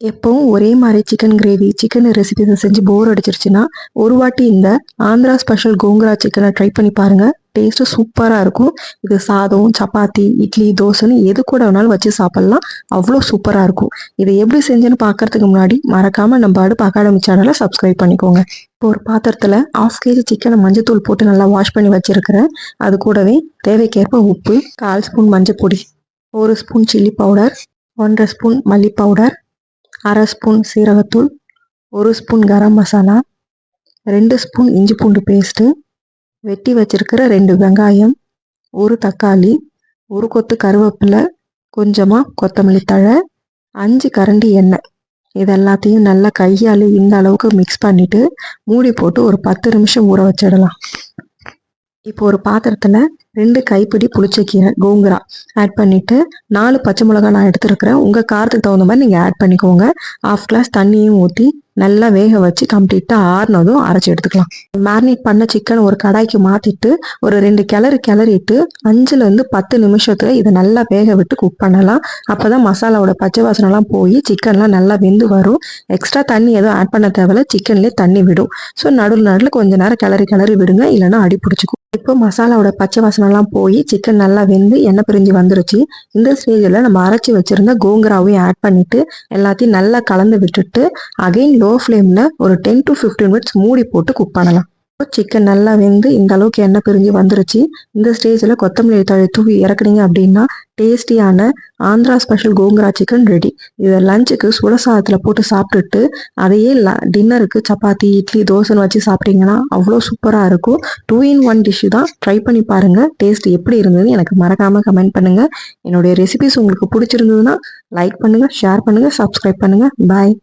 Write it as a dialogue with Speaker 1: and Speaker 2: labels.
Speaker 1: எப்பவும் ஒரே மாதிரி சிக்கன் கிரேவி, சிக்கன் ரெசிபிஸை செஞ்சு போர் அடிச்சிருச்சுன்னா, ஒரு வாட்டி இந்த ஆந்திரா ஸ்பெஷல் கோங்கரா சிக்கனை ட்ரை பண்ணி பாருங்க. டேஸ்ட்டு சூப்பராக இருக்கும். இது சாதம், சப்பாத்தி, இட்லி, தோசைன்னு எது கூட வேணாலும் வச்சு சாப்பிட்லாம். அவ்வளோ சூப்பராக இருக்கும். இதை எப்படி செஞ்சுன்னு பார்க்கறதுக்கு முன்னாடி மறக்காம நம்ம அடுப்பு அகாடமி சேனலை சப்ஸ்கிரைப் பண்ணிக்கோங்க. இப்போ ஒரு பாத்திரத்தில் 1/2 kg சிக்கனை மஞ்சத்தூள் போட்டு நல்லா வாஷ் பண்ணி வச்சிருக்கிறேன். அது கூடவே தேவைக்கேற்ப உப்பு, 1/4 ஸ்பூன் மஞ்சள் பொடி, 1 ஸ்பூன் சில்லி பவுடர், 1/2 ஸ்பூன் மல்லி பவுடர், 1/2 ஸ்பூன் சீரகத்தூள், 1 ஸ்பூன் கரம் மசாலா, 2 ஸ்பூன் இஞ்சி பூண்டு பேஸ்ட்டு, வெட்டி வச்சிருக்கிற 2 வெங்காயம், 1 தக்காளி, 1 கொத்து கருவேப்பிலை, கொஞ்சமாக கொத்தமல்லி தழை, 5 கரண்டி எண்ணெய். இது எல்லாத்தையும் நல்லா கையால் இந்த அளவுக்கு மிக்ஸ் பண்ணிவிட்டு மூடி போட்டு ஒரு 10 நிமிஷம் ஊற வச்சிடலாம். இப்போ ஒரு பாத்திரத்தில் 2 கைப்பிடி புளிச்சக்கீரை கோங்கரா ஆட் பண்ணிவிட்டு 4 பச்சை மிளகா நான் எடுத்துருக்கிறேன். உங்கள் காரத்துக்கு தகுந்த மாதிரி நீங்கள் ஆட் பண்ணிக்கோங்க. 1/2 கிளாஸ் தண்ணியும் ஊற்றி நல்லா வேக வச்சு கம்ப்ளீட்டாக ஆறுனதும் அரைச்சி எடுத்துக்கலாம். மேரினேட் பண்ண சிக்கன் ஒரு கடாய்க்கு மாற்றிட்டு ஒரு 2 கிளறிட்டு 5லேருந்து 10 நிமிஷத்தில் இதை நல்லா வேக விட்டு குக் பண்ணலாம். அப்போ தான் மசாலாவோட பச்சை வாசனைலாம் போய் சிக்கன்லாம் நல்லா வெந்து வரும். எக்ஸ்ட்ரா தண்ணி எதுவும் ஆட் பண்ண தேவையில்ல, சிக்கன்லேயே தண்ணி விடும். ஸோ நடுவில் கொஞ்சம் நேரம் கிளறி விடுங்க, இல்லைன்னா அடி பிடிச்சிக்கும். இப்போ மசாலாவோட பச்சை வாசனைலாம் போய் சிக்கன் நல்லா வெந்து எண்ணெய் பிரிஞ்சு வந்துருச்சு. இந்த ஸ்டேஜில் நம்ம அரைச்சி வச்சுருந்த கோங்கராவையும் ஆட் பண்ணிவிட்டு எல்லாத்தையும் நல்லா கலந்து விட்டுட்டு அகைன் லோ ஃப்ளேமில் ஒரு 10 to 15 மினிட்ஸ் மூடி போட்டு குக் பண்ணலாம். சிக்கன் நல்லா வெந்து இந்த அளவுக்கு எண்ணெய் பிரிஞ்சு வந்துருச்சு. இந்த ஸ்டேஜில் கொத்தமல்லி தழை தூவி இறக்குனீங்க அப்படின்னா டேஸ்டியான Andhra special gongura chicken ready. இதை லஞ்சுக்கு சுட சாதத்தில் போட்டு சாப்பிட்டுட்டு அதையே டின்னருக்கு சப்பாத்தி, இட்லி, தோசைன்னு வச்சு சாப்பிட்டீங்கன்னா அவ்வளோ சூப்பராக இருக்கும். 2 in 1 டிஷ்ஷு தான். ட்ரை பண்ணி பாருங்கள். டேஸ்ட் எப்படி இருந்ததுன்னு எனக்கு மறக்காமல் கமெண்ட் பண்ணுங்கள். என்னுடைய ரெசிபிஸ் உங்களுக்கு பிடிச்சிருந்ததுன்னா லைக் பண்ணுங்கள், ஷேர் பண்ணுங்கள், சப்ஸ்கிரைப் பண்ணுங்கள். பாய்.